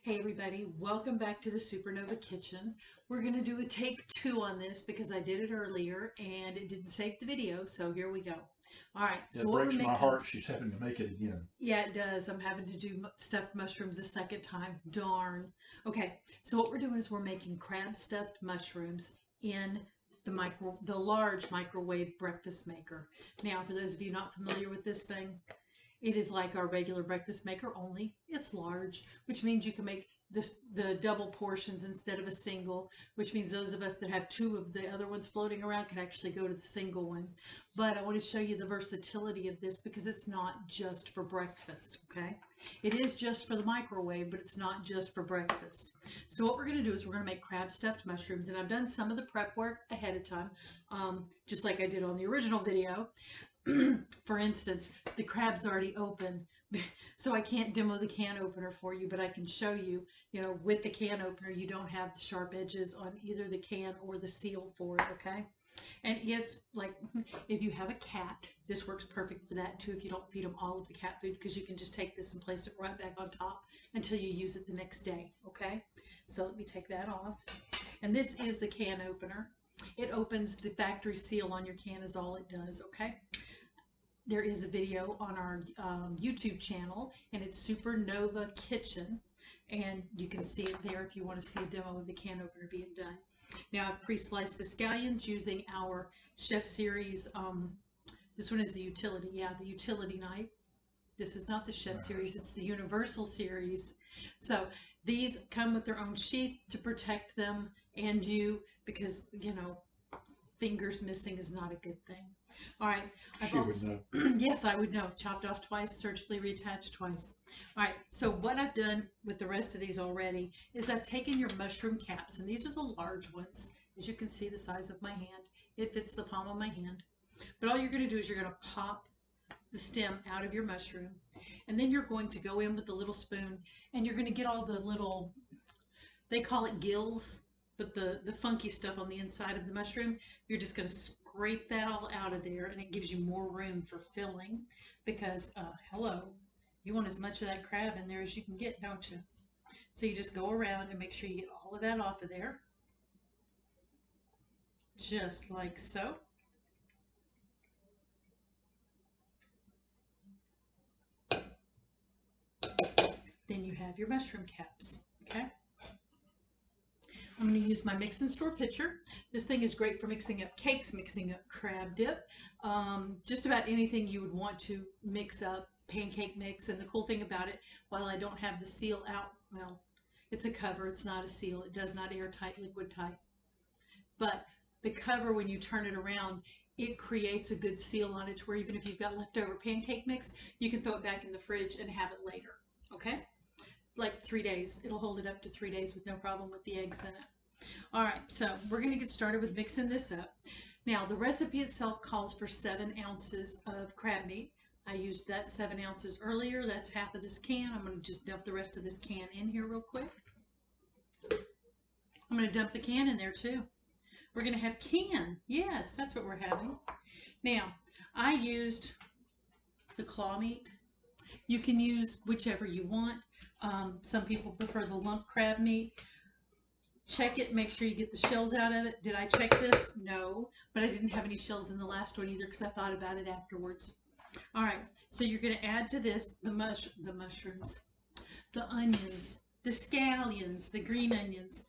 Hey everybody, welcome back to the Supernova Kitchen. We're going to do a take 2 on this because I did it earlier and it didn't save the video, so here we go. All right, so It what we're breaks my making, heart she's having to make it again. yeah, it does. I'm having to do stuffed mushrooms a second time. Darn. Okay, so what we're doing is we're making crab stuffed mushrooms in the large microwave breakfast maker. Now, for those of you not familiar with this thing, it is like our regular breakfast maker, only it's large, which means you can make the double portions instead of a single, which means those of us that have two of the other ones floating around can actually go to the single one. But I want to show you the versatility of this because it's not just for breakfast, okay? It is just for the microwave, but it's not just for breakfast. So what we're going to do is we're going to make crab stuffed mushrooms, and I've done some of the prep work ahead of time, just like I did on the original video. For instance, the crab's already open, so I can't demo the can opener for you, but I can show you, with the can opener, you don't have the sharp edges on either the can or the seal for it, okay? And if you have a cat, this works perfect for that too if you don't feed them all of the cat food, because you can just take this and place it right back on top until you use it the next day, okay? So let me take that off. And this is the can opener. It opens the factory seal on your can is all it does, okay? There is a video on our YouTube channel, and it's Supernova Kitchen, and you can see it there if you want to see a demo of the can opener being done. Now I've pre-sliced the scallions using our Chef Series. This one is the utility, the utility knife. This is not the Chef Series, it's the Universal Series. So these come with their own sheath to protect them and you, because fingers missing is not a good thing. All right. She would know. Yes, I would know. Chopped off twice, surgically reattached twice. All right. So what I've done with the rest of these already is I've taken your mushroom caps, and these are the large ones. As you can see, the size of my hand. It fits the palm of my hand. But all you're going to do is you're going to pop the stem out of your mushroom, and then you're going to go in with the little spoon, and you're going to get all the little, they call it gills, but the funky stuff on the inside of the mushroom, you're just going to scrape that all out of there, and it gives you more room for filling because, hello, you want as much of that crab in there as you can get, don't you? So you just go around and make sure you get all of that off of there, just like so. Then you have your mushroom caps, okay? I'm going to use my mix and store pitcher. This thing is great for mixing up cakes, mixing up crab dip, just about anything you would want to mix up, pancake mix. And the cool thing about it, while I don't have the seal out, well, it's a cover, it's not a seal. It does not airtight, liquid tight. But the cover, when you turn it around, it creates a good seal on it to where even if you've got leftover pancake mix, you can throw it back in the fridge and have it later, okay? Like 3 days. It'll hold it up to 3 days with no problem with the eggs in it. All right, so we're going to get started with mixing this up. Now, the recipe itself calls for 7 ounces of crab meat. I used that 7 ounces earlier. That's half of this can. I'm going to just dump the rest of this can in here real quick. I'm going to dump the can in there too. We're going to have can. Yes, that's what we're having. Now, I used the claw meat. You can use whichever you want. Some people prefer the lump crab meat. Check it, make sure you get the shells out of it. Did I check this? No, but I didn't have any shells in the last one either because I thought about it afterwards. All right, so you're going to add to this the mushrooms, the onions, the scallions, the green onions.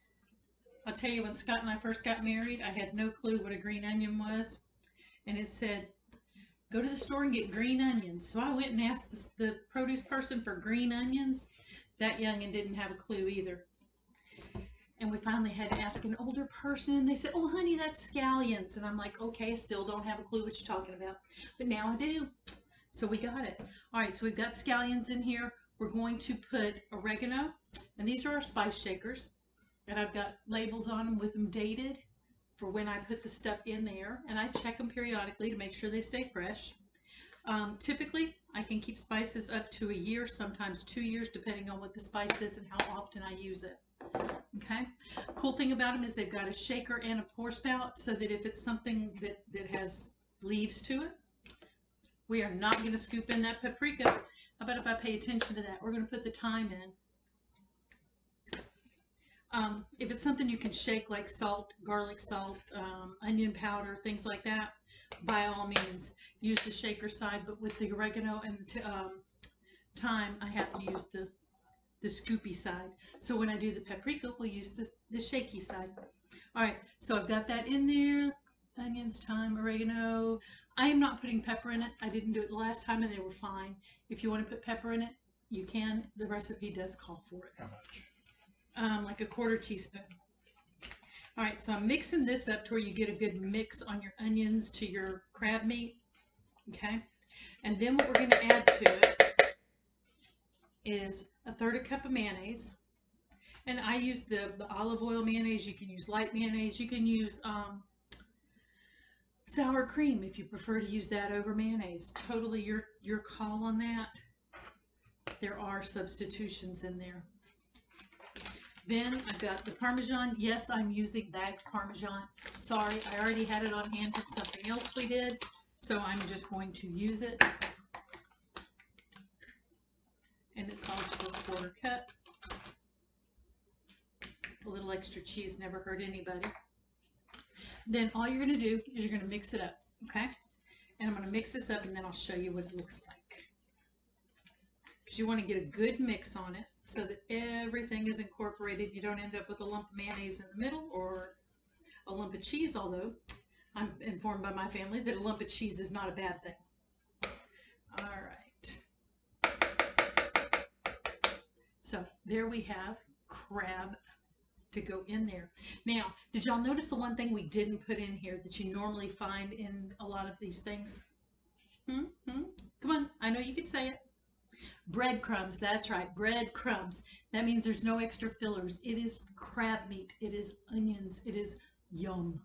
I'll tell you, when Scott and I first got married, I had no clue what a green onion was, and it said, go to the store and get green onions. So I went and asked the produce person for green onions. That youngin' didn't have a clue either. And we finally had to ask an older person, and they said, oh, honey, that's scallions. And I'm like, okay, I still don't have a clue what you're talking about. But now I do. So we got it. All right, so we've got scallions in here. We're going to put oregano, and these are our spice shakers. And I've got labels on them with them dated for when I put the stuff in there. And I check them periodically to make sure they stay fresh. Typically, I can keep spices up to a year, sometimes 2 years, depending on what the spice is and how often I use it. Okay. Cool thing about them is they've got a shaker and a pour spout, so that if it's something that has leaves to it, we are not going to scoop in that paprika. How about if I pay attention to that? We're going to put the thyme in. If it's something you can shake like salt, garlic salt, onion powder, things like that, by all means, use the shaker side. But with the oregano and the thyme, I happen to use the scoopy side. So when I do the paprika, we'll use the shaky side. All right, so I've got that in there. Onions, thyme, oregano. I am not putting pepper in it. I didn't do it the last time and they were fine. If you want to put pepper in it, you can. The recipe does call for it. How much? Like a 1/4 teaspoon. All right, so I'm mixing this up to where you get a good mix on your onions to your crab meat. Okay, and then what we're going to add to it is 1/3 cup of mayonnaise. And I use the olive oil mayonnaise. You can use light mayonnaise. You can use sour cream if you prefer to use that over mayonnaise. Totally your call on that. There are substitutions in there. Then I've got the Parmesan. Yes, I'm using bagged Parmesan. Sorry, I already had it on hand from something else we did, so I'm just going to use it. And it calls for a 1/4 cup. A little extra cheese never hurt anybody. Then all you're going to do is you're going to mix it up, okay? And I'm going to mix this up and then I'll show you what it looks like. Because you want to get a good mix on it so that everything is incorporated. You don't end up with a lump of mayonnaise in the middle or a lump of cheese, although I'm informed by my family that a lump of cheese is not a bad thing. All right. So there we have crab to go in there. Now, did y'all notice the one thing we didn't put in here that you normally find in a lot of these things? Come on, I know you can say it. Breadcrumbs, that's right, breadcrumbs. That means there's no extra fillers. It is crab meat. It is onions. It is yum.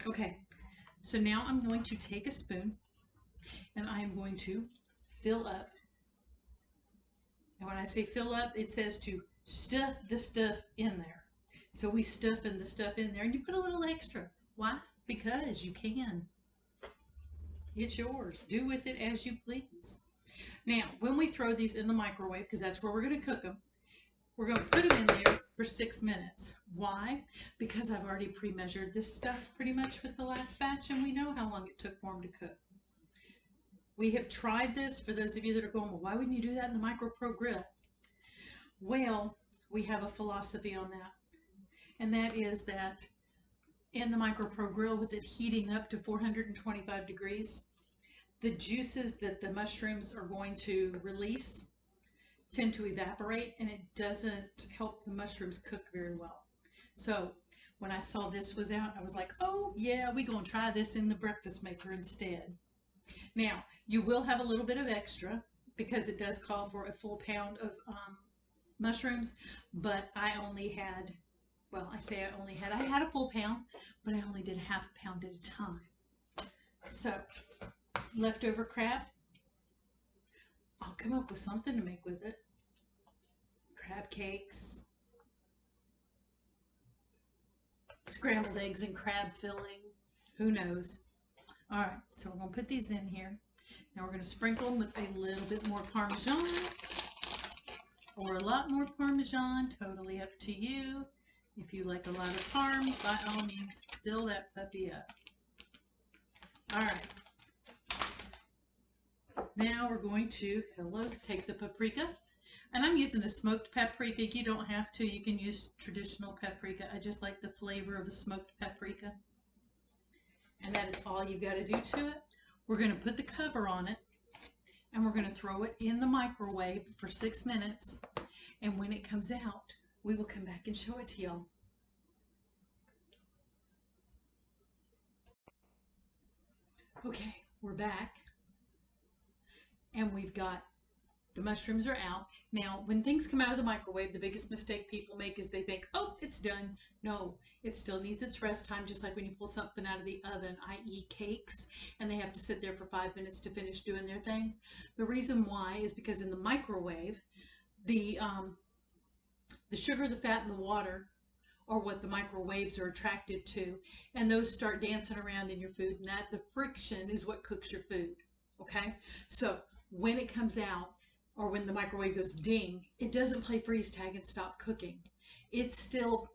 Okay, so now I'm going to take a spoon and I'm going to fill up. And when I say fill up, it says to stuff the stuff in there. So we stuffing the stuff in there and you put a little extra. Why? Because you can. It's yours. Do with it as you please. Now, when we throw these in the microwave, because that's where we're going to cook them, we're going to put them in there for 6 minutes. Why? Because I've already pre-measured this stuff pretty much with the last batch, and we know how long it took for them to cook. We have tried this. For those of you that are going, well, why wouldn't you do that in the MicroPro grill? Well, we have a philosophy on that, and that is that in the MicroPro grill, with it heating up to 425 degrees, the juices that the mushrooms are going to release tend to evaporate, and it doesn't help the mushrooms cook very well. So when I saw this was out, I was like, oh yeah, we're going to try this in the breakfast maker instead. Now, you will have a little bit of extra because it does call for a full pound of mushrooms, but I only had, well, I had a full pound, but I only did 1/2 pound at a time. So leftover crab, I'll come up with something to make with it. Crab cakes, scrambled eggs and crab filling, who knows. All right, so we're going to put these in here. Now we're going to sprinkle them with a little bit more Parmesan or a lot more Parmesan, totally up to you. If you like a lot of parm, by all means, fill that puppy up. All right. Now we're going to, take the paprika. And I'm using a smoked paprika. You don't have to. You can use traditional paprika. I just like the flavor of a smoked paprika. And that is all you've got to do to it. We're going to put the cover on it. And we're going to throw it in the microwave for 6 minutes. And when it comes out, we will come back and show it to y'all. Okay, we're back. And we've got, the mushrooms are out. Now, when things come out of the microwave, the biggest mistake people make is they think, oh, it's done. No, it still needs its rest time, just like when you pull something out of the oven, i.e. cakes, and they have to sit there for 5 minutes to finish doing their thing. The reason why is because in the microwave, the sugar, the fat, and the water are what the microwaves are attracted to, and those start dancing around in your food, and that the friction is what cooks your food. Okay, so when it comes out, or when the microwave goes ding, it doesn't play freeze tag and stop cooking. It's still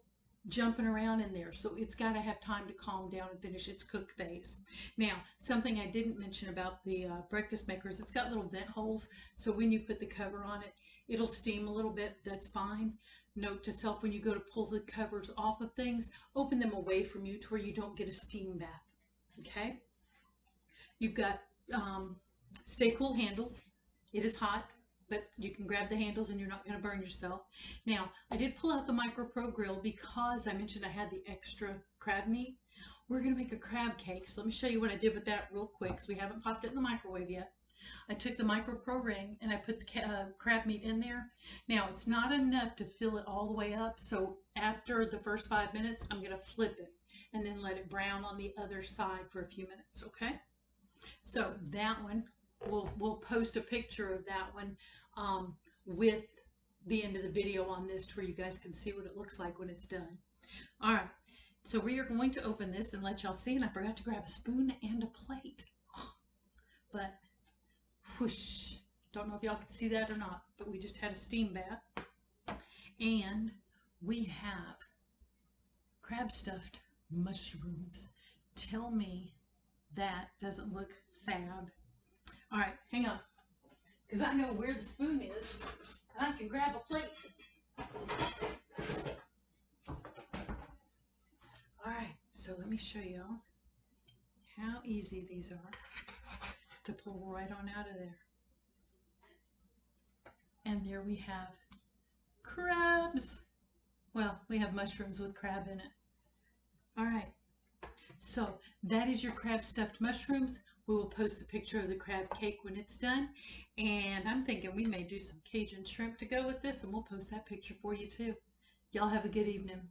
jumping around in there. So it's got to have time to calm down and finish its cooked phase. Now, something I didn't mention about the breakfast maker is it's got little vent holes. So when you put the cover on it, it'll steam a little bit. That's fine. Note to self, when you go to pull the covers off of things, open them away from you to where you don't get a steam bath. Okay? You've got stay cool handles. It is hot, but you can grab the handles and you're not going to burn yourself. Now, I did pull out the MicroPro grill because I mentioned I had the extra crab meat. We're going to make a crab cake. So let me show you what I did with that real quick, because we haven't popped it in the microwave yet. I took the MicroPro ring and I put the crab meat in there. Now, it's not enough to fill it all the way up. So after the first 5 minutes, I'm going to flip it and then let it brown on the other side for a few minutes, okay? So that one, we'll post a picture of that one with the end of the video on this to where you guys can see what it looks like when it's done. All right, so we are going to open this and let y'all see, and I forgot to grab a spoon and a plate. But whoosh, don't know if y'all can see that or not, but we just had a steam bath. And we have crab stuffed mushrooms. Tell me that doesn't look fab. All right, hang on, because I know where the spoon is, and I can grab a plate. All right, so let me show y'all how easy these are to pull right on out of there. And there we have crabs. Well, we have mushrooms with crab in it. All right, so that is your crab stuffed mushrooms. We will post the picture of the crab cake when it's done. And I'm thinking we may do some Cajun shrimp to go with this, and we'll post that picture for you too. Y'all have a good evening.